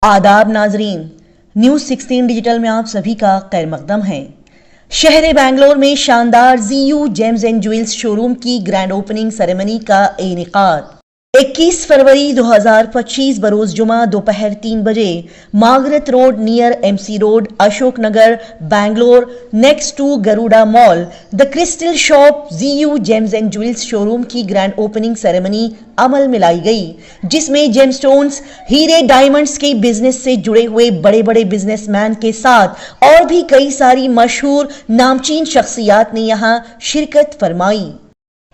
आदाब नाजरीन, news 16 digital में आप सभी का खैर मकदम है। शहर बेंगलोर में शानदार ZU gems and jewels showroom की ग्रैंड ओपनिंग सेरेमनी का इनेकाद 21 फरवरी 2025 बरोज जुमा दोपहर 3 बजे Margaret road near MC road, Ashok Nagar, Bangalore, next to Garuda mall, the crystal shop ZU gems and jewels showroom की ग्रैंड ओपनिंग सेरेमनी अमल में लाई गई, जिसमें जेमस्टोन्स, हीरे, डायमंड्स के बिजनेस से जुड़े हुए बड़े बड़े बिजनेसमैन के साथ और भी कई सारी मशहूर नामचीन शख्सियात ने यहां शिरकत फरमाई,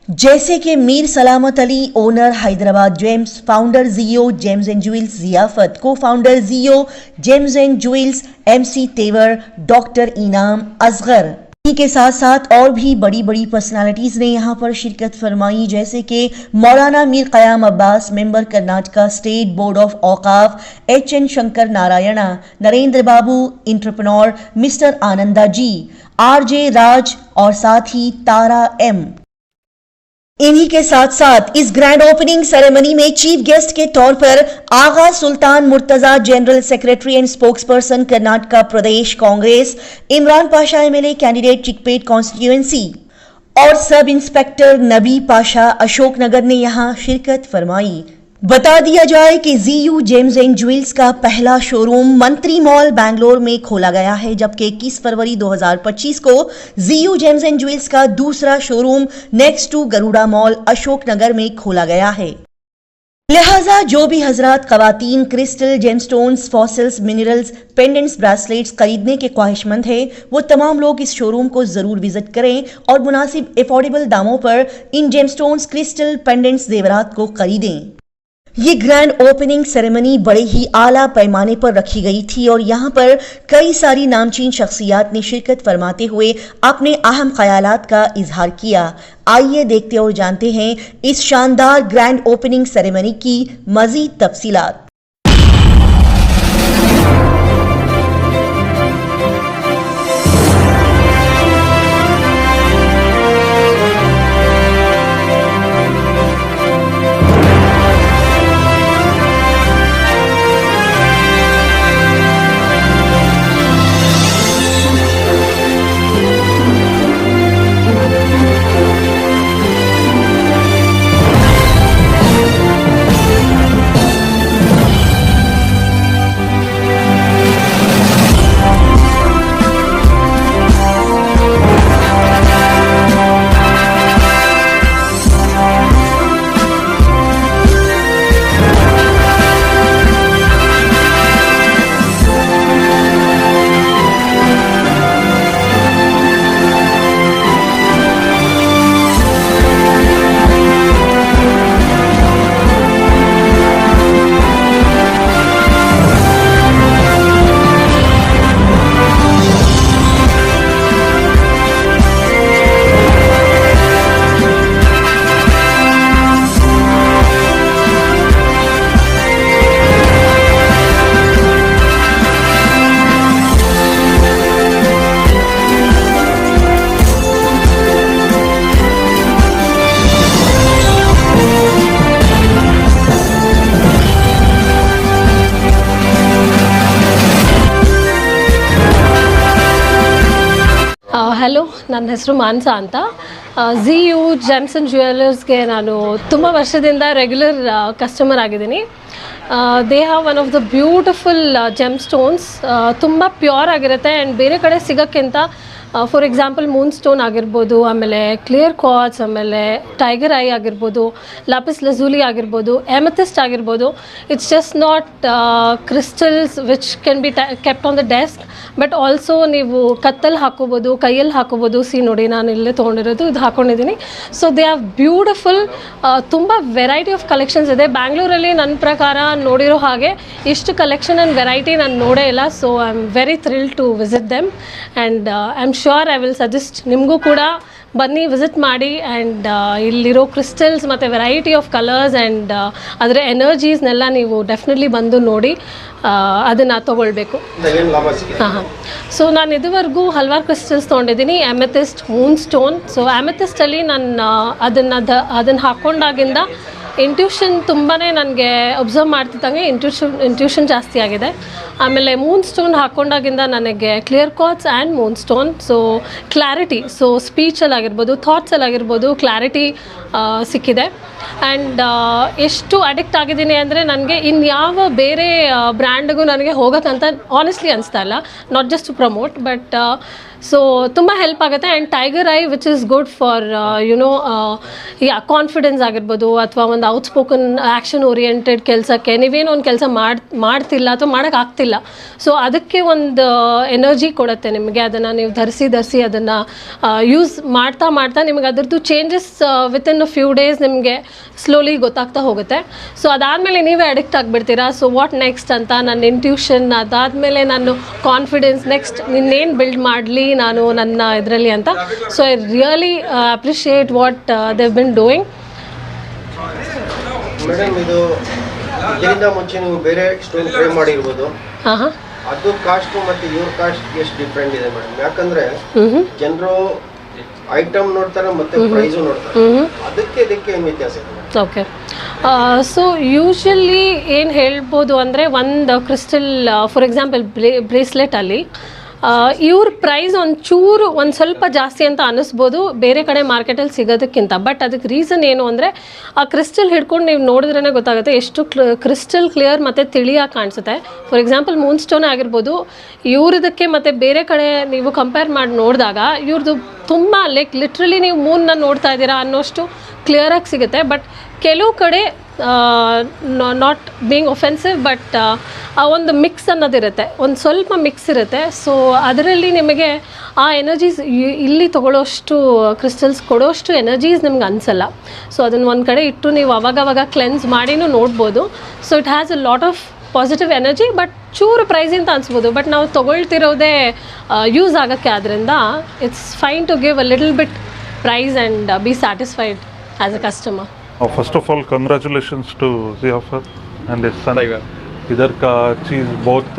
जैसे कि Mir Salamat Ali, owner Hyderabad gems, founder ZU gems and jewels Ziyafat, co founder ZU gems and jewels MC Tevar, doctor Inam Asghar. इन्हीं के साथ साथ और भी बड़ी बड़ी पर्सनालिटीज ने यहाँ पर शिरकत फरमाई, जैसे कि मौलाना Mir Qayam Abbas, member Karnataka state board of Auqaf, HN Shankar Narayana, Narendra Babu entrepreneur, mister Ananda ji, RJ Raj और साथ ही तारा M। इन्हीं के साथ साथ इस ग्रैंड ओपनिंग सेरेमनी में चीफ गेस्ट के तौर पर Agha Sultan Murtaza, general secretary and spokesperson Karnataka Pradesh Congress, Imran Pasha MLA candidate Chickpet constituency और सब इंस्पेक्टर नबी पाशा अशोकनगर ने यहां शिरकत फरमाई। बता दिया जाए कि ZU जेम्स एंड ज्वेल्स का पहला शोरूम मंत्री मॉल बैंगलोर में खोला गया है, जबकि 21 फरवरी 2025 को ZU जेम्स एंड ज्वेल्स का दूसरा showroom next to Garuda mall Ashoknagar में खोला गया है। लिहाजा जो भी हजरात खवातीन crystal, gemstones, fossils, minerals, pendants, bracelets खरीदने के ख्वाहिशमंद हैं, वो तमाम लोग इस शोरूम को जरूर विजिट करें और मुनासिब अफोर्डेबल दामों पर इन जेमस्टोन्स, क्रिस्टल, पेंडेंट्स, जेवरात को खरीदें। ये ग्रैंड ओपनिंग सेरेमनी बड़े ही आला पैमाने पर रखी गई थी और यहाँ पर कई सारी नामचीन शख्सियात ने शिरकत फरमाते हुए अपने अहम ख्यालात का इजहार किया। आइए देखते और जानते हैं इस शानदार ग्रैंड ओपनिंग सेरेमनी की मजीद तफसीलात। ಹಲೋ, ನನ್ನ ಹೆಸರು ಮಾನಸ ಅಂತ. ZU ಜೆಮ್ಸ್ ಆ್ಯಂಡ್ ಜ್ಯುವೆಲರ್ಸ್ಗೆ ನಾನು ತುಂಬ ವರ್ಷದಿಂದ ರೆಗ್ಯುಲರ್ ಕಸ್ಟಮರ್ ಆಗಿದ್ದೀನಿ. They have one of the beautiful GeM stones, ತುಂಬ ಪ್ಯೂರ್ ಆಗಿರುತ್ತೆ ಆ್ಯಂಡ್ ಬೇರೆ ಕಡೆ ಸಿಗೋಕ್ಕಿಂತ ಫಾರ್ ಎಕ್ಸಾಂಪಲ್ ಮೂನ್ ಸ್ಟೋನ್ ಆಗಿರ್ಬೋದು, ಆಮೇಲೆ ಕ್ಲಿಯರ್ ಕ್ವಾರ್ಟ್ಸ್, ಆಮೇಲೆ ಟೈಗರ್ ಐ ಆಗಿರ್ಬೋದು, ಲಾಪಿಸ್ ಲಜೂಲಿ ಆಗಿರ್ಬೋದು, ಎಮೆಥಿಸ್ಟ್ ಆಗಿರ್ಬೋದು. It's just not crystals which can be kept on the desk, but also ನೀವು ಕತ್ತಲ್ಲಿ ಹಾಕೋಬೋದು, ಕೈಯಲ್ಲಿ ಹಾಕೋಬೋದು. ನೋಡಿ, ನಾನು ಇಲ್ಲೇ ತೊಗೊಂಡಿರೋದು, ಇದು ಹಾಕ್ಕೊಂಡಿದ್ದೀನಿ. So they are beautiful. ತುಂಬ ವೆರೈಟಿ ಆಫ್ ಕಲೆಕ್ಷನ್ಸ್ ಇದೆ ಬ್ಯಾಂಗ್ಳೂರಲ್ಲಿ. ನನ್ನ ಪ್ರಕಾರ ನೋಡಿರೋ ಹಾಗೆ ಇಷ್ಟು ಕಲೆಕ್ಷನ್ ಆ್ಯಂಡ್ ವೆರೈಟಿ ನಾನು ನೋಡೇ ಇಲ್ಲ. So I am very thrill to visit them and I am sure I will suggest ನಿಮಗೂ ಕೂಡ ಬನ್ನಿ, ವಿಸಿಟ್ ಮಾಡಿ. ಆ್ಯಂಡ್ ಇಲ್ಲಿರೋ ಕ್ರಿಸ್ಟಲ್ಸ್ ಮತ್ತು ವೆರೈಟಿ ಆಫ್ ಕಲರ್ಸ್ ಆ್ಯಂಡ್ ಅದರ ಎನರ್ಜೀಸ್ನೆಲ್ಲ ನೀವು ಡೆಫಿನೆಟ್ಲಿ ಬಂದು ನೋಡಿ ಅದನ್ನು ತೊಗೊಳ್ಬೇಕು. ಹಾಂ. ಸೊ ನಾನು ಇದುವರೆಗೂ ಹಲವಾರು ಕ್ರಿಸ್ಟಲ್ಸ್ ತೊಗೊಂಡಿದ್ದೀನಿ. ಎಮೆಥಿಸ್ಟ್, ಮೂನ್ ಸ್ಟೋನ್. ಸೊ ಎಮೆಥಿಸ್ಟಲ್ಲಿ ನಾನು ಅದನ್ನು ಹಾಕ್ಕೊಂಡಾಗಿಂದ ಇಂಟ್ಯೂಷನ್ ತುಂಬಾ ನನಗೆ ಅಬ್ಸರ್ವ್ ಮಾಡ್ತಿದ್ದಂಗೆ ಇಂಟ್ಯೂಷನ್ ಜಾಸ್ತಿ ಆಗಿದೆ. ಆಮೇಲೆ ಮೂನ್ ಸ್ಟೋನ್ ಹಾಕ್ಕೊಂಡಾಗಿಂದ ನನಗೆ clear thoughts and moon stone, so clarity, so ಸ್ಪೀಚಲ್ಲಾಗಿರ್ಬೋದು, ಥಾಟ್ಸಲ್ಲಾಗಿರ್ಬೋದು ಕ್ಲಾರಿಟಿ ಸಿಕ್ಕಿದೆ. ಆ್ಯಂಡ್ ಎಷ್ಟು ಅಡಿಕ್ಟ್ ಆಗಿದ್ದೀನಿ ಅಂದರೆ ನನಗೆ ಇನ್ಯಾವ ಬೇರೆ ಬ್ರ್ಯಾಂಡ್ಗೂ ನನಗೆ ಹೋಗೋಕ್ಕಂತ ಆನೆಸ್ಟ್ಲಿ ಅನಿಸ್ತಾ ಇಲ್ಲ, not just to promote but so ತುಂಬ ಹೆಲ್ಪ್ ಆಗುತ್ತೆ. And tiger eye which is good for confidence ಆಗಿರ್ಬೋದು, ಅಥವಾ ಒಂದು ಔಟ್ಸ್ಪೋಕನ್ ಆ್ಯಕ್ಷನ್ ಓರಿಯೆಂಟೆಡ್ ಕೆಲಸಕ್ಕೆ ನೀವೇನೋ ಒಂದು ಕೆಲಸ ಮಾಡ್ತಿಲ್ಲ ಅಥವಾ ಮಾಡೋಕ್ಕಾಗ್ತಿಲ್ಲ, ಸೊ ಅದಕ್ಕೆ ಒಂದು ಎನರ್ಜಿ ಕೊಡುತ್ತೆ ನಿಮಗೆ. ಅದನ್ನು ನೀವು ಧರಿಸಿ ಅದನ್ನು ಯೂಸ್ ಮಾಡ್ತಾ ನಿಮಗೆ ಅದರದ್ದು changes within a few days ನಿಮಗೆ ಸ್ಲೋಲಿ ಗೊತ್ತಾಗ್ತಾ ಹೋಗುತ್ತೆ. ಸೊ ಅದಾದಮೇಲೆ ನೀವೇ ಅಡಿಕ್ಟ್ ಆಗಿಬಿಡ್ತೀರಾ. ಸೊ ವಾಟ್ ನೆಕ್ಸ್ಟ್ ಅಂತ ನನ್ನ ಇಂಟ್ಯೂಷನ್, ಅದಾದಮೇಲೆ ನಾನು ಕಾನ್ಫಿಡೆನ್ಸ್, ನೆಕ್ಸ್ಟ್ ನಿನ್ನೇನು ಬಿಲ್ಡ್ ಮಾಡಲಿ ನಾನು ನನ್ನ ಇದರಲ್ಲಿ ಅಂತ. So I really appreciate what they've been doing. Madam, ಇದು ಇದರಿಂದ ಮುಂಚೆ ನೀವು ಬೇರೆ ಸ್ಟೋನ್ ಟ್ರೈ ಮಾಡಿರ್ಬೋದು, ಹಾಂ ಅದು ಕಾಸ್ಟ್ ಮತ್ತೆ ಇವ್ರ ಕಾಸ್ಟ್ ಎಷ್ಟು ಡಿಫ್ರೆಂಟ್ ಇದೆ ಮೇಡಮ್? ಯಾಕಂದ್ರೆ ಜನರು ಐಟಮ್ ನೋಡ್ತಾರೆ ಮತ್ತೆ ಪ್ರೈಸು ನೋಡ್ತಾರೆ, ಅದಕ್ಕೆ ಏನು ವ್ಯತ್ಯಾಸ ಇದೆ? ಓಕೆ, ಸೊ ಯೂಶ್ವಲಿ ಏನು ಹೇಳ್ಬೋದು ಅಂದರೆ, ಒಂದು ಕ್ರಿಸ್ಟಲ್ ಫಾರ್ ಎಕ್ಸಾಂಪಲ್ ಬ್ರೇಸ್ಲೆಟಲ್ಲಿ ಇವ್ರ ಪ್ರೈಸ್ ಒಂದು ಸ್ವಲ್ಪ ಜಾಸ್ತಿ ಅಂತ ಅನ್ನಿಸ್ಬೋದು ಬೇರೆ ಕಡೆ ಮಾರ್ಕೆಟಲ್ಲಿ ಸಿಗೋದಕ್ಕಿಂತ. ಬಟ್ ಅದಕ್ಕೆ ರೀಸನ್ ಏನು ಅಂದರೆ, ಆ ಕ್ರಿಸ್ಟಲ್ ಹಿಡ್ಕೊಂಡು ನೀವು ನೋಡಿದ್ರೇ ಗೊತ್ತಾಗುತ್ತೆ ಎಷ್ಟು ಕ್ರಿಸ್ಟಲ್ ಕ್ಲಿಯರ್ ಮತ್ತು ತಿಳಿಯಾಗಿ ಕಾಣಿಸುತ್ತೆ. ಫಾರ್ ಎಕ್ಸಾಂಪಲ್ ಮೂನ್ ಸ್ಟೋನ್ ಆಗಿರ್ಬೋದು, ಇವ್ರದಕ್ಕೆ ಮತ್ತು ಬೇರೆ ಕಡೆ ನೀವು ಕಂಪೇರ್ ಮಾಡಿ ನೋಡಿದಾಗ ಇವ್ರದ್ದು ತುಂಬ ಲಿಟ್ರಲಿ ನೀವು ಮೂನ್ನ ನೋಡ್ತಾ ಇದ್ದೀರಾ ಅನ್ನೋಷ್ಟು ಕ್ಲಿಯರಾಗಿ ಸಿಗುತ್ತೆ. ಬಟ್ ಕೆಲವು ಕಡೆ ನಾಟ್ ಬೀಯಿಂಗ್ ಒಫೆನ್ಸಿವ್ ಬಟ್ ಆ ಒಂದು ಮಿಕ್ಸ್ ಅನ್ನೋದಿರುತ್ತೆ, ಒಂದು ಸ್ವಲ್ಪ ಮಿಕ್ಸ್ ಇರುತ್ತೆ. ಸೊ ಅದರಲ್ಲಿ ನಿಮಗೆ ಆ ಎನರ್ಜೀಸ್ ಇಲ್ಲಿ ತೊಗೊಳ್ಳೋಷ್ಟು ಕ್ರಿಸ್ಟಲ್ಸ್ ಕೊಡೋಷ್ಟು ಎನರ್ಜೀಸ್ ನಿಮ್ಗೆ ಅನಿಸಲ್ಲ. ಸೊ ಅದನ್ನು ಒಂದು ಕಡೆ ಇಟ್ಟು ನೀವು ಅವಾಗವಾಗ ಕ್ಲೆನ್ಸ್ ಮಾಡಿನೂ ನೋಡ್ಬೋದು. So it has a lot of positive energy, but ಚೂರು ಪ್ರೈಸ್ ಅಂತ ಅನಿಸ್ಬೋದು. ಬಟ್ ನಾವು ತೊಗೊಳ್ತಿರೋದೇ ಯೂಸ್ ಆಗೋಕ್ಕೆ, ಆದ್ದರಿಂದ it's fine to give a little bit price and be satisfied as a customer. First of all congratulations to Ziyafar and his son. इधर का चीज़ बहुत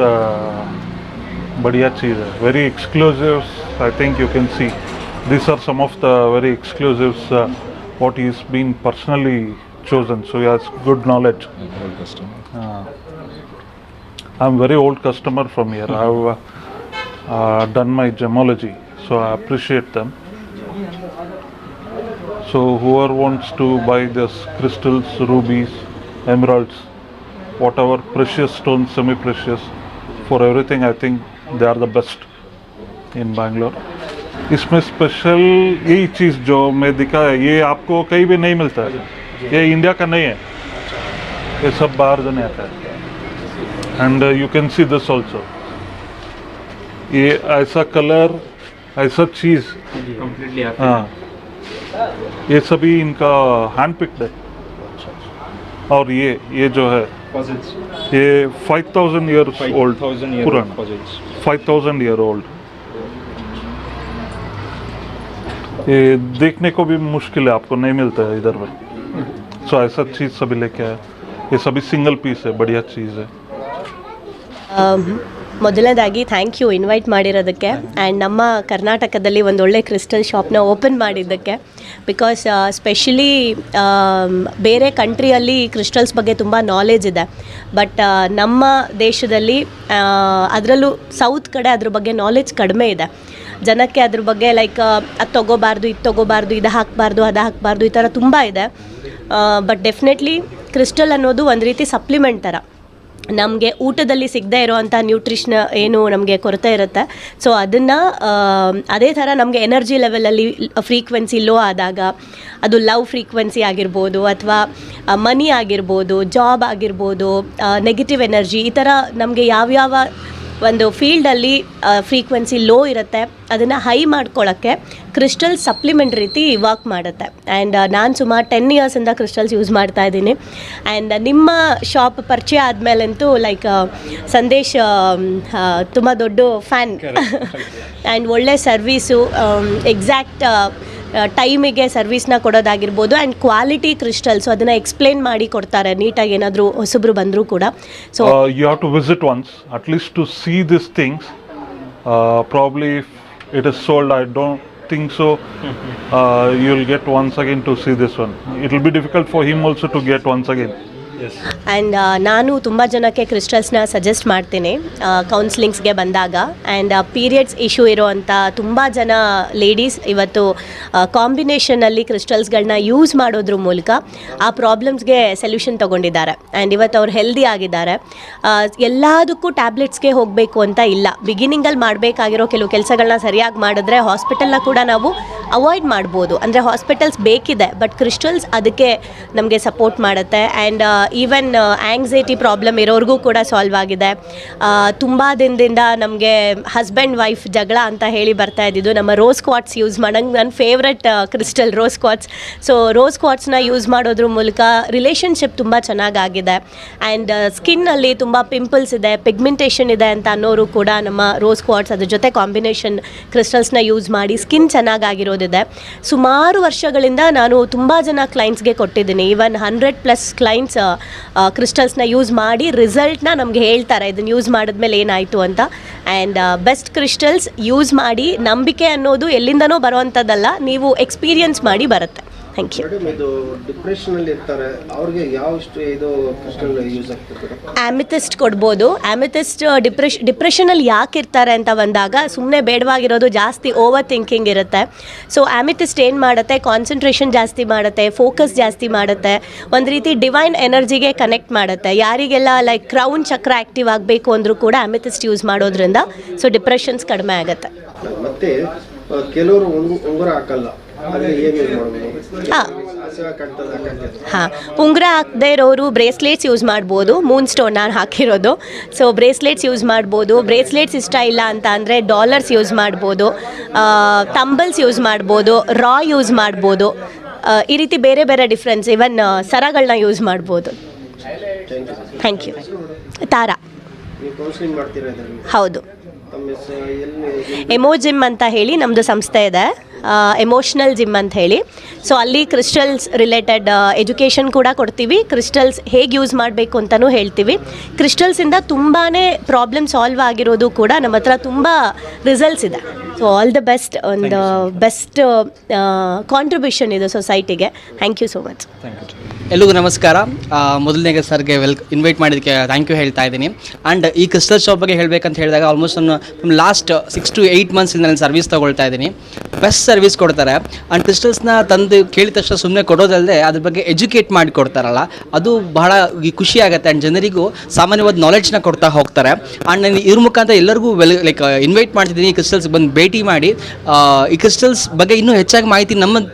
बढ़िया चीज़ है, very exclusives. I think you can see these are some of the very exclusives what he's been personally chosen, so he has good knowledge. Old customer. I'm very old customer from here. I've done my gemology, so I appreciate them. So whoever wants to buy this crystals, rubies, emeralds, whatever precious stones, semi-precious, for everything I think they are the best in Bangalore. इसमें special यही चीज़ जो मैं दिखा है, ये आपको कहीं भी नहीं मिलता है, ये इंडिया का नहीं है, ये सब बाहर दुनिया का है. And you can see this also, ये ऐसा कलर, ऐसा चीज़, हाँ, ये सभी इनका हैंड पिक्ड है. और ये जो है ये 5000 years old, पुराना 5000 year old. ये देखने को भी मुश्किल है, आपको नहीं मिलता है इधर में. सो ऐसा चीज़ सभी लेके आए. ये सभी सिंगल पीस है, बढ़िया चीज़ है. ಮೊದಲನೇದಾಗಿ ಥ್ಯಾಂಕ್ ಯು ಇನ್ವೈಟ್ ಮಾಡಿರೋದಕ್ಕೆ, ಆ್ಯಂಡ್ ನಮ್ಮ ಕರ್ನಾಟಕದಲ್ಲಿ ಒಂದು ಒಳ್ಳೆ ಕ್ರಿಸ್ಟಲ್ ಶಾಪ್ನ ಓಪನ್ ಮಾಡಿದ್ದಕ್ಕೆ. ಬಿಕಾಸ್ ಸ್ಪೆಷಲಿ ಬೇರೆ ಕಂಟ್ರಿಯಲ್ಲಿ ಕ್ರಿಸ್ಟಲ್ಸ್ ಬಗ್ಗೆ ತುಂಬ ನಾಲೆಜ್ ಇದೆ, ಬಟ್ ನಮ್ಮ ದೇಶದಲ್ಲಿ ಅದರಲ್ಲೂ ಸೌತ್ ಕಡೆ ಅದ್ರ ಬಗ್ಗೆ ನಾಲೆಜ್ ಕಡಿಮೆ ಇದೆ. ಜನಕ್ಕೆ ಅದ್ರ ಬಗ್ಗೆ ಲೈಕ್ ಅದು ತೊಗೋಬಾರ್ದು, ಇದು ತೊಗೋಬಾರ್ದು, ಇದು ಹಾಕಬಾರ್ದು, ಅದು ಹಾಕಬಾರ್ದು, ಈ ಥರ ತುಂಬ ಇದೆ. ಬಟ್ ಡೆಫಿನೆಟ್ಲಿ ಕ್ರಿಸ್ಟಲ್ ಅನ್ನೋದು ಒಂದು ರೀತಿ ಸಪ್ಲಿಮೆಂಟ್ ಥರ. ನಮಗೆ ಊಟದಲ್ಲಿ ಸಿಗದೇ ಇರೋವಂಥ ನ್ಯೂಟ್ರಿಷನ್ ಏನು ನಮಗೆ ಕೊರತೆ ಇರುತ್ತೆ, ಸೊ ಅದನ್ನು ಅದೇ ಥರ ನಮಗೆ ಎನರ್ಜಿ ಲೆವೆಲಲ್ಲಿ ಫ್ರೀಕ್ವೆನ್ಸಿ ಲೋ ಆದಾಗ, ಅದು ಲವ್ ಫ್ರೀಕ್ವೆನ್ಸಿ ಆಗಿರ್ಬೋದು, ಅಥವಾ ಮನಿ ಆಗಿರ್ಬೋದು, ಜಾಬ್ ಆಗಿರ್ಬೋದು, ನೆಗೆಟಿವ್ ಎನರ್ಜಿ, ಈ ಥರ ನಮಗೆ ಯಾವ್ಯಾವ ಒಂದು ಫೀಲ್ಡಲ್ಲಿ ಫ್ರೀಕ್ವೆನ್ಸಿ ಲೋ ಇರುತ್ತೆ ಅದನ್ನು ಹೈ ಮಾಡ್ಕೊಳ್ಳೋಕ್ಕೆ ಕ್ರಿಸ್ಟಲ್ ಸಪ್ಲಿಮೆಂಟ್ ರೀತಿ ವರ್ಕ್ ಮಾಡುತ್ತೆ. ಆ್ಯಂಡ್ ನಾನು ಸುಮಾರು 10 ಇಯರ್ಸಿಂದ ಕ್ರಿಸ್ಟಲ್ಸ್ ಯೂಸ್ ಮಾಡ್ತಾ ಇದ್ದೀನಿ. ಆ್ಯಂಡ್ ನಿಮ್ಮ ಶಾಪ್ ಪರಿಚಯ ಆದಮೇಲಂತೂ ಲೈಕ್ ಸಂದೇಶ್ ತುಂಬ ದೊಡ್ಡ ಫ್ಯಾನ್. ಆ್ಯಂಡ್ ಒಳ್ಳೆ ಸರ್ವೀಸು, ಎಕ್ಸಾಕ್ಟ್ ಟೈಮಿಗೆ ಸರ್ವಿಸ್ನ ಕೊಡೋದಾಗಿರ್ಬೋದು, ಆ್ಯಂಡ್ ಕ್ವಾಲಿಟಿ ಕ್ರಿಸ್ಟಲ್ಸು ಅದನ್ನು ಎಕ್ಸ್ಪ್ಲೇನ್ ಮಾಡಿ ಕೊಡ್ತಾರೆ ನೀಟಾಗಿ, ಏನಾದರೂ ಹೊಸಬ್ರು ಬಂದರೂ ಕೂಡ. So you have to visit once at least to see these things. Probably if it is sold, I don't think so. You'll get once again to see this one. It will be difficult for him also to get once again. And ನಾನು ತುಂಬ ಜನಕ್ಕೆ ಕ್ರಿಸ್ಟಲ್ಸ್ನ suggest ಮಾಡ್ತೀನಿ ಕೌನ್ಸಿಲಿಂಗ್ಸ್ಗೆ ಬಂದಾಗ. And periods issue ಇರೋವಂಥ ತುಂಬ ಜನ ladies ಇವತ್ತು ಕಾಂಬಿನೇಷನಲ್ಲಿ ಕ್ರಿಸ್ಟಲ್ಸ್ಗಳನ್ನ use ಮಾಡೋದ್ರ ಮೂಲಕ ಆ ಪ್ರಾಬ್ಲಮ್ಸ್ಗೆ ಸೊಲ್ಯೂಷನ್ ತೊಗೊಂಡಿದ್ದಾರೆ. ಆ್ಯಂಡ್ ಇವತ್ತು ಅವ್ರು ಹೆಲ್ದಿ ಆಗಿದ್ದಾರೆ. ಎಲ್ಲದಕ್ಕೂ ಟ್ಯಾಬ್ಲೆಟ್ಸ್ಗೆ ಹೋಗಬೇಕು ಅಂತ ಇಲ್ಲ. ಬಿಗಿನಿಂಗಲ್ಲಿ ಮಾಡಬೇಕಾಗಿರೋ ಕೆಲವು ಕೆಲಸಗಳನ್ನ ಸರಿಯಾಗಿ ಮಾಡಿದ್ರೆ ಹಾಸ್ಪಿಟಲ್ನ ಕೂಡ ನಾವು ಅವಾಯ್ಡ್ ಮಾಡ್ಬೋದು. ಅಂದರೆ ಹಾಸ್ಪಿಟಲ್ಸ್ ಬೇಕಿದೆ, ಬಟ್ ಕ್ರಿಸ್ಟಲ್ಸ್ ಅದಕ್ಕೆ ನಮಗೆ ಸಪೋರ್ಟ್ ಮಾಡುತ್ತೆ. ಆ್ಯಂಡ್ ಈವನ್ ಆ್ಯಂಗ್ಸೈಟಿ ಪ್ರಾಬ್ಲಮ್ ಇರೋರಿಗೂ ಕೂಡ ಸಾಲ್ವ್ ಆಗಿದೆ. ತುಂಬ ದಿನದಿಂದ ನಮಗೆ ಹಸ್ಬೆಂಡ್ ವೈಫ್ ಜಗಳ ಅಂತ ಹೇಳಿ ಬರ್ತಾ ಇದ್ದಿದ್ದು, ನಮ್ಮ ರೋಸ್ ಕ್ವಾಟ್ಸ್ ಯೂಸ್ ಮಾಡಂಗೆ ನನ್ನ favourite crystal rose quartz. So rose ಕ್ವಾಟ್ಸ್ನ ಯೂಸ್ ಮಾಡೋದ್ರ ಮೂಲಕ ರಿಲೇಷನ್ಶಿಪ್ ತುಂಬ ಚೆನ್ನಾಗಾಗಿದೆ. ಆ್ಯಂಡ್ ಸ್ಕಿನ್ನಲ್ಲಿ ತುಂಬ ಪಿಂಪಲ್ಸ್ ಇದೆ, ಪಿಗ್ಮೆಂಟೇಷನ್ ಇದೆ ಅಂತ ಅನ್ನೋರು ಕೂಡ ನಮ್ಮ ರೋಸ್ ಕ್ವಾಟ್ಸ್ ಅದ್ರ ಜೊತೆ ಕಾಂಬಿನೇಷನ್ ಕ್ರಿಸ್ಟಲ್ಸ್ನ ಯೂಸ್ ಮಾಡಿ ಸ್ಕಿನ್ ಚೆನ್ನಾಗಾಗಿರೋದಿದೆ. ಸುಮಾರು ವರ್ಷಗಳಿಂದ ನಾನು ತುಂಬ ಜನ ಕ್ಲೈಂಟ್ಸ್ಗೆ ಕೊಟ್ಟಿದ್ದೀನಿ. ಈವನ್ 100+ ಕ್ಲೈಂಟ್ಸ್ ಕ್ರಿಸ್ಟಲ್ಸ್ನ ಯೂಸ್ ಮಾಡಿ ರಿಸಲ್ಟ್ನ ನಮಗೆ ಹೇಳ್ತಾರೆ, ಇದನ್ನು ಯೂಸ್ ಮಾಡಿದ್ಮೇಲೆ ಏನಾಯಿತು ಅಂತ. ಆ್ಯಂಡ್ ಬೆಸ್ಟ್ ಕ್ರಿಸ್ಟಲ್ಸ್ ಯೂಸ್ ಮಾಡಿ, ನಂಬಿಕೆ ಅನ್ನೋದು ಎಲ್ಲಿಂದನೋ ಬರೋವಂಥದ್ದಲ್ಲ, ನೀವು ಎಕ್ಸ್ಪೀರಿಯನ್ಸ್ ಮಾಡಿ ಬರುತ್ತೆ. Thank you. ಮೇಡಮ್, ಇದು ಡಿಪ್ರೆಷನಲ್ಲಿ ಇರ್ತಾರೆ, ಅವ್ರಿಗೆ ಯಾವಷ್ಟು ಇದು ಕ್ರಿಸ್ಟಲ್ ಯೂಸ್ ಆಗ್ತದೆ? ಆಮಿಥಿಸ್ಟ್ ಕೊಡ್ಬೋದು. ಆಮಿಥಿಸ್ಟ್ ಡಿಪ್ರೆಷನಲ್ಲಿ ಯಾಕೆ ಇರ್ತಾರೆ ಅಂತ ಬಂದಾಗ ಸುಮ್ಮನೆ ಬೇಡವಾಗಿರೋದು ಜಾಸ್ತಿ ಓವರ್ ಥಿಂಕಿಂಗ್ ಇರುತ್ತೆ. ಸೊ ಆಮಿಥಿಸ್ಟ್ ಏನು ಮಾಡುತ್ತೆ, ಕಾನ್ಸಂಟ್ರೇಷನ್ ಜಾಸ್ತಿ ಮಾಡುತ್ತೆ, ಫೋಕಸ್ ಜಾಸ್ತಿ ಮಾಡುತ್ತೆ, ಒಂದು ರೀತಿ ಡಿವೈನ್ ಎನರ್ಜಿಗೆ ಕನೆಕ್ಟ್ ಮಾಡುತ್ತೆ. ಯಾರಿಗೆಲ್ಲ ಲೈಕ್ ಕ್ರೌನ್ ಚಕ್ರ ಆ್ಯಕ್ಟಿವ್ ಆಗಬೇಕು ಅಂದರೂ ಕೂಡ ಆಮಿಥಿಸ್ಟ್ ಯೂಸ್ ಮಾಡೋದ್ರಿಂದ ಸೊ ಡಿಪ್ರೆಷನ್ಸ್ ಕಡಿಮೆ ಆಗುತ್ತೆ. ಮತ್ತೆ ಕೆಲವರು ಉಂಗುರ ಹಾಕಲ್ಲ, ಹಾಂ, ಉಂಗುರ ಹಾಕದೇ ಇರೋರು ಬ್ರೇಸ್ಲೆಟ್ಸ್ ಯೂಸ್ ಮಾಡ್ಬೋದು. ಮೂನ್ ಸ್ಟೋನ್ ನಾನು ಹಾಕಿರೋದು. ಸೊ ಬ್ರೇಸ್ಲೆಟ್ಸ್ ಯೂಸ್ ಮಾಡ್ಬೋದು. ಬ್ರೇಸ್ಲೆಟ್ಸ್ ಇಷ್ಟ ಇಲ್ಲ ಅಂತ ಅಂದರೆ ಡಾಲರ್ಸ್ ಯೂಸ್ ಮಾಡ್ಬೋದು, ತಂಬಲ್ಸ್ ಯೂಸ್ ಮಾಡ್ಬೋದು, ರಾ ಯೂಸ್ ಮಾಡ್ಬೋದು. ಈ ರೀತಿ ಬೇರೆ ಬೇರೆ ಡಿಫ್ರೆನ್ಸ್, ಇವನ್ ಸರಗಳನ್ನ ಯೂಸ್ ಮಾಡ್ಬೋದು. Thank you. ತಾರಾ. ಹೌದು. ಎಮೋ ಜಿಮ್ ಅಂತ ಹೇಳಿ ನಮ್ಮದು ಸಂಸ್ಥೆ ಇದೆ, ಎಮೋಷ್ನಲ್ ಜಿಮ್ ಅಂತ ಹೇಳಿ. ಸೊ ಅಲ್ಲಿ ಕ್ರಿಸ್ಟಲ್ಸ್ ರಿಲೇಟೆಡ್ ಎಜುಕೇಷನ್ ಕೂಡ ಕೊಡ್ತೀವಿ. ಕ್ರಿಸ್ಟಲ್ಸ್ ಹೇಗೆ ಯೂಸ್ ಮಾಡಬೇಕು ಅಂತಲೂ ಹೇಳ್ತೀವಿ. ಕ್ರಿಸ್ಟಲ್ಸಿಂದ ತುಂಬಾ ಪ್ರಾಬ್ಲಮ್ ಸಾಲ್ವ್ ಆಗಿರೋದು ಕೂಡ ನಮ್ಮ ಹತ್ರ ತುಂಬ ರಿಸಲ್ಟ್ಸ್ ಇದೆ. ಸೊ ಆಲ್ ದ ಬೆಸ್ಟ್, ಒಂದು ಬೆಸ್ಟ್ ಕಾಂಟ್ರಿಬ್ಯೂಷನ್ ಇದು ಸೊಸೈಟಿಗೆ. Thank you so much. ಎಲ್ಲಿಗೂ ನಮಸ್ಕಾರ. ಮೊದಲನೇಗೆ ಸರ್ಗೆ ಇನ್ವೈಟ್ ಮಾಡಿದ್ದಕ್ಕೆ ಥ್ಯಾಂಕ್ ಯು ಹೇಳ್ತಾ ಇದ್ದೀನಿ. ಆ್ಯಂಡ್ ಈ ಕ್ರಿಸ್ಟಲ್ ಶಾಪ್ ಬಗ್ಗೆ ಹೇಳಬೇಕಂತ ಹೇಳಿದಾಗ ಆಲ್ಮೋಸ್ಟ್ ನಾನು ಲಾಸ್ಟ್ 6 to 8 months ನಾನು ಸರ್ವಿಸ್ ತೊಗೊಳ್ತಾ ಇದ್ದೀನಿ. ಬೆಸ್ಟ್ ಸರ್ವಿಸ್ ಕೊಡ್ತಾರೆ. ಆ್ಯಂಡ್ ಕ್ರಿಸ್ಟಲ್ಸ್ನ ತಂದು ಕೇಳಿದ ತಕ್ಷಣ ಸುಮ್ಮನೆ ಕೊಡೋದಲ್ಲದೆ ಅದ್ರ ಬಗ್ಗೆ ಎಜುಕೇಟ್ ಮಾಡಿ ಕೊಡ್ತಾರಲ್ಲ, ಅದು ಬಹಳ ಖುಷಿ ಆಗುತ್ತೆ. ಆ್ಯಂಡ್ ಜನರಿಗೂ ಸಾಮಾನ್ಯವಾದ ನಾಲೆಡ್ಜ್ನ ಕೊಡ್ತಾ ಹೋಗ್ತಾರೆ. ಆ್ಯಂಡ್ ನಾನು ಇದ್ರ ಮುಖಾಂತರ ಎಲ್ಲರಿಗೂ ಲೈಕ್ ಇನ್ವೈಟ್ ಮಾಡ್ತಿದ್ದೀನಿ, ಈ ಕ್ರಿಸ್ಟಲ್ಸ್ ಬಂದು ಭೇಟಿ ಮಾಡಿ. ಈ ಕ್ರಿಸ್ಟಲ್ಸ್ ಬಗ್ಗೆ ಇನ್ನೂ ಹೆಚ್ಚಾಗಿ ಮಾಹಿತಿ ನಮ್ಮ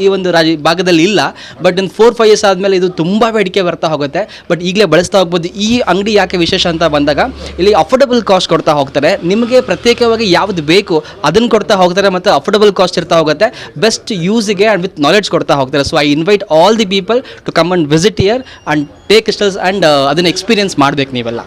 ಈ ಒಂದು ಭಾಗದಲ್ಲಿ ಇಲ್ಲ. ಬಟ್ ಒಂದು 4-5 years ಆದಮೇಲೆ ಇದು ತುಂಬ ಬೇಡಿಕೆ ಬರ್ತಾ ಹೋಗುತ್ತೆ. ಬಟ್ ಈಗಲೇ ಬಳಸ್ತಾ ಹೋಗ್ಬೋದು. ಈ ಅಂಗಡಿ ಯಾಕೆ ವಿಶೇಷ ಅಂತ ಬಂದಾಗ ಇಲ್ಲಿ ಅಫೋರ್ಡಬಲ್ ಕಾಸ್ಟ್ ಕೊಡ್ತಾ ಹೋಗ್ತಾರೆ. ನಿಮಗೆ ಪ್ರತ್ಯೇಕವಾಗಿ ಯಾವುದು ಬೇಕು ಅದನ್ನು ಕೊಡ್ತಾ ಹೋಗ್ತಾರೆ ಮತ್ತು ಅಫೋರ್ಡಬಲ್ ಕಾಸ್ಟ್ ಇರ್ತಾ ಹೋಗುತ್ತೆ. ಬೆಸ್ಟ್ ಯೂಸಿಗೆ ಆ್ಯಂಡ್ ವಿತ್ ನಾಲೆಡ್ಜ್ ಕೊಡ್ತಾ ಹೋಗ್ತಾರೆ. So I invite all the people to come and visit here and take crystals and ಅದನ್ನು ಎಕ್ಸ್ಪೀರಿಯನ್ಸ್ ಮಾಡಬೇಕು ನೀವೆಲ್ಲ.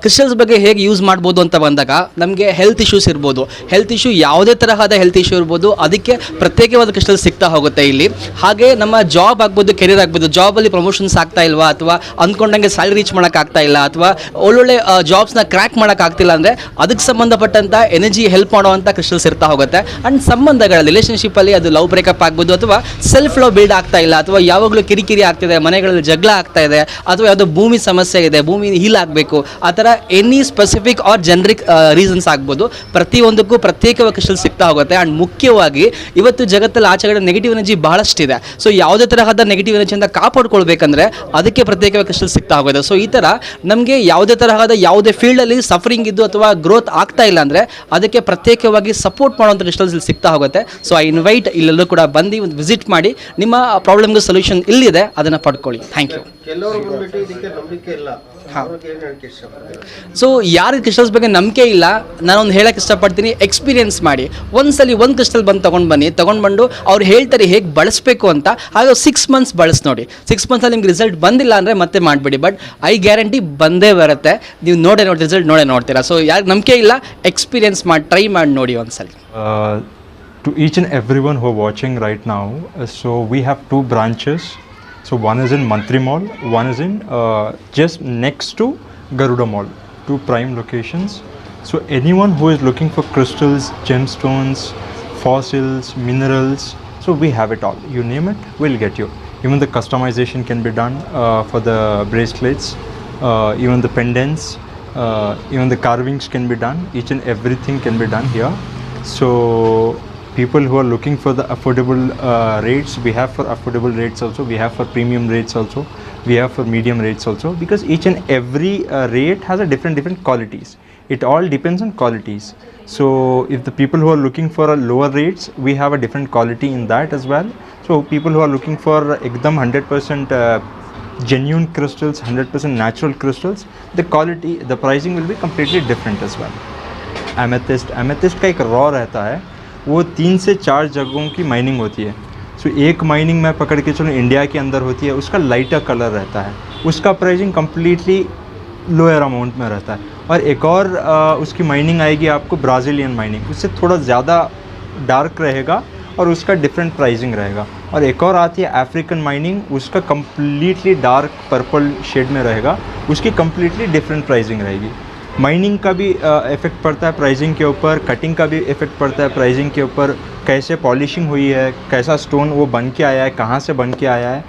ಕ್ರಿಸ್ಟಲ್ಸ್ ಬಗ್ಗೆ ಹೇಗೆ ಯೂಸ್ ಮಾಡ್ಬೋದು ಅಂತ ಬಂದಾಗ ನಮಗೆ ಹೆಲ್ತ್ ಇಶ್ಯೂಸ್ ಇರ್ಬೋದು, ಹೆಲ್ತ್ ಇಶ್ಯೂ ಯಾವುದೇ ತರಹದ ಹೆಲ್ತ್ ಇಶ್ಯೂ ಇರ್ಬೋದು, ಅದಕ್ಕೆ ಪ್ರತ್ಯೇಕವಾದ ಕ್ರಿಸ್ಟಲ್ಸ್ ಸಿಗ್ತಾ ಹೋಗುತ್ತೆ ಇಲ್ಲಿ. ಹಾಗೆ ನಮ್ಮ ಜಾಬ್ ಆಗ್ಬೋದು, ಕೆರಿಯರ್ ಆಗ್ಬೋದು, ಜಾಬಲ್ಲಿ ಪ್ರಮೋಷನ್ಸ್ ಆಗ್ತಾ ಇಲ್ವಾ, ಅಥವಾ ಅಂದ್ಕೊಂಡಂಗೆ ಸ್ಯಾಲರಿ ರೀಚ್ ಮಾಡೋಕ್ಕಾಗ್ತಾ ಇಲ್ಲ, ಅಥವಾ ಒಳ್ಳೊಳ್ಳೆ ಜಾಬ್ಸ್ನ ಕ್ರ್ಯಾಕ್ ಮಾಡೋಕ್ಕಾಗ್ತಿಲ್ಲ ಅಂದರೆ ಅದಕ್ಕೆ ಸಂಬಂಧಪಟ್ಟಂಥ ಎನರ್ಜಿ ಹೆಲ್ಪ್ ಮಾಡುವಂಥ ಕ್ರಿಸ್ಟಲ್ಸ್ ಇರ್ತಾ ಹೋಗುತ್ತೆ. ಆ್ಯಂಡ್ ಸಂಬಂಧಗಳ ರಿಲೇಷನ್ಶಿಪ್ಪಲ್ಲಿ ಅದು ಲವ್ ಬ್ರೇಕಪ್ ಆಗ್ಬೋದು, ಅಥವಾ ಸೆಲ್ಫ್ ಲವ್ ಬಿಲ್ಡ್ ಆಗ್ತಾ ಇಲ್ಲ, ಅಥವಾ ಯಾವಾಗಲೂ ಕಿರಿಕಿರಿ ಆಗ್ತಿದೆ, ಮನೆಗಳಲ್ಲಿ ಜಗಳ ಆಗ್ತಾ ಇದೆ, ಅಥವಾ ಯಾವುದೋ ಭೂಮಿ ಸಮಸ್ಯೆ ಇದೆ, ಭೂಮಿ ಹೀಲ್ ಆಗಬೇಕು, ಆ ಥರ any specific or generic reasons ಆಗ್ಬೋದು, ಪ್ರತಿಯೊಂದಕ್ಕೂ ಪ್ರತ್ಯೇಕವಾಗಿ ಕ್ರಿಸ್ಟಲ್ಸ್ ಸಿಗ್ತಾ ಹೋಗುತ್ತೆ. ಆ್ಯಂಡ್ ಮುಖ್ಯವಾಗಿ ಇವತ್ತು ಜಗತ್ತಲ್ಲಿ ಆಚೆಗಡೆ ನೆಗೆಟಿವ್ ಎನರ್ಜಿ ಬಹಳಷ್ಟಿದೆ. ಸೊ ಯಾವುದೇ ತರಹದ ನೆಗೆಟಿವ್ ಎನರ್ಜಿಯಿಂದ ಕಾಪಾಡ್ಕೊಳ್ಬೇಕಂದ್ರೆ ಅದಕ್ಕೆ ಪ್ರತ್ಯೇಕವಾಗಿ ಕ್ರಿಸ್ಟಲ್ ಸಿಗ್ತಾ ಹೋಗುತ್ತೆ. ಸೊ ಈ ಥರ ನಮಗೆ ಯಾವುದೇ ತರಹದ ಯಾವುದೇ ಫೀಲ್ಡಲ್ಲಿ ಸಫರಿಂಗ್ ಇದ್ದು ಅಥವಾ ಗ್ರೋತ್ ಆಗ್ತಾ ಇಲ್ಲ ಅಂದರೆ ಅದಕ್ಕೆ ಪ್ರತ್ಯೇಕವಾಗಿ ಸಪೋರ್ಟ್ ಮಾಡುವಂಥ ಕ್ರಿಸ್ಟಲ್ಸ್ ಇಲ್ಲಿ ಸಿಗ್ತಾ ಹೋಗುತ್ತೆ. ಸೊ ಐ ಇನ್ವೈಟ್ ಇಲ್ಲೆಲ್ಲೂ ಕೂಡ ಬಂದು ಒಂದು ವಿಸಿಟ್ ಮಾಡಿ, ನಿಮ್ಮ ಪ್ರಾಬ್ಲಮ್ಗೆ ಸೊಲ್ಯೂಷನ್ ಇಲ್ಲಿದೆ, ಅದನ್ನು ಪಡ್ಕೊಳ್ಳಿ. Thank you. ಸೊ ಯಾರಿಗೆ ಕ್ರಿಸ್ಟಲ್ಸ್ ಬಗ್ಗೆ ನಂಬಿಕೆ ಇಲ್ಲ, ನಾನೊಂದು ಹೇಳಕ್ಕೆ ಇಷ್ಟಪಡ್ತೀನಿ, ಎಕ್ಸ್ಪೀರಿಯನ್ಸ್ ಮಾಡಿ. ಒಂದ್ಸಲಿ ಒಂದು ಕ್ರಿಸ್ಟಲ್ ಬಂದು ತೊಗೊಂಡು ಅವ್ರು ಹೇಳ್ತಾರೆ ಹೇಗೆ ಬಳಸಬೇಕು ಅಂತ. ಹಾಗೆ 6 months ಬಳಸಿ ನೋಡಿ. 6 monthsಲ್ಲಿ ನಿಮ್ಗೆ ರಿಸಲ್ಟ್ ಬಂದಿಲ್ಲ ಅಂದರೆ ಮತ್ತೆ ಮಾಡಬೇಡಿ. ಬಟ್ ಐ ಗ್ಯಾರಂಟಿ ಬಂದೇ ಬರುತ್ತೆ, ನೀವು ರಿಸಲ್ಟ್ ನೋಡ್ತೀರಾ. ಸೊ ಯಾರಿಗೆ ನಂಬಿಕೆ ಇಲ್ಲ, ಎಕ್ಸ್ಪೀರಿಯನ್ಸ್ ಮಾಡಿ, ಟ್ರೈ ಮಾಡಿ ನೋಡಿ ಒಂದ್ಸಲಿ. To each and everyone who are watching right now, so we have 2 branches. So one is in Mantri Mall, one is in just next to Garuda Mall, 2 prime locations. So anyone who is looking for crystals, gemstones, fossils, minerals. So we have it all. You name it, we'll get you. Even the customization can be done for the bracelets, even the pendants, even the carvings can be done. Each and everything can be done here. So people who are looking for the affordable rates, we have for affordable rates also, we have for premium rates also, we have for medium rates also, because each and every rate has a different qualities. It all depends on qualities. So if the people who are looking for a lower rates, we have a different quality in that as well. So people who are looking for ekdam 100% genuine crystals, 100% natural crystals, the quality, the pricing will be completely different as well. Amethyst का एक raw रहता है, वो 3 से 4 जगहों की mining होती है. सो एक माइनिंग मैं पकड़ के चलो इंडिया के अंदर होती है, उसका लाइटर कलर रहता है, उसका प्राइसिंग कम्प्लीटली लोअर अमाउंट में रहता है. और एक और उसकी माइनिंग आएगी आपको ब्राज़ीलियन माइनिंग, उससे थोड़ा ज़्यादा डार्क रहेगा और उसका डिफरेंट प्राइसिंग रहेगा. और एक और आती है अफ्रीकन माइनिंग, उसका कम्प्लीटली डार्क पर्पल शेड में रहेगा, उसकी कम्प्लीटली डिफरेंट प्राइसिंग रहेगी. माइनिंग का भी इफ़ेक्ट पड़ता है प्राइसिंग के ऊपर, कटिंग का भी इफ़ेक्ट पड़ता है प्राइसिंग के ऊपर, कैसे पॉलिशिंग हुई है, कैसा स्टोन वो बन के आया है, कहाँ से बन के आया है,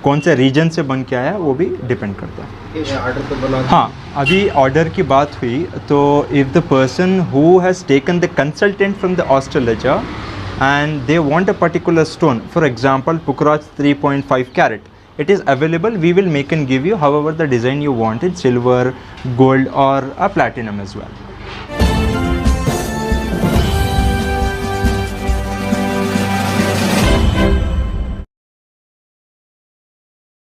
कौन से रीजन से बन के आया है, वो भी डिपेंड करता है. ऑर्डर पे बना. हाँ, अभी ऑर्डर की बात हुई तो if the person who has taken the consultant from the Australasia and they want a particular stone, for example Pukraj 3.5 carat, it is available. We will make and give you however the design you want, it silver, gold or a platinum as well.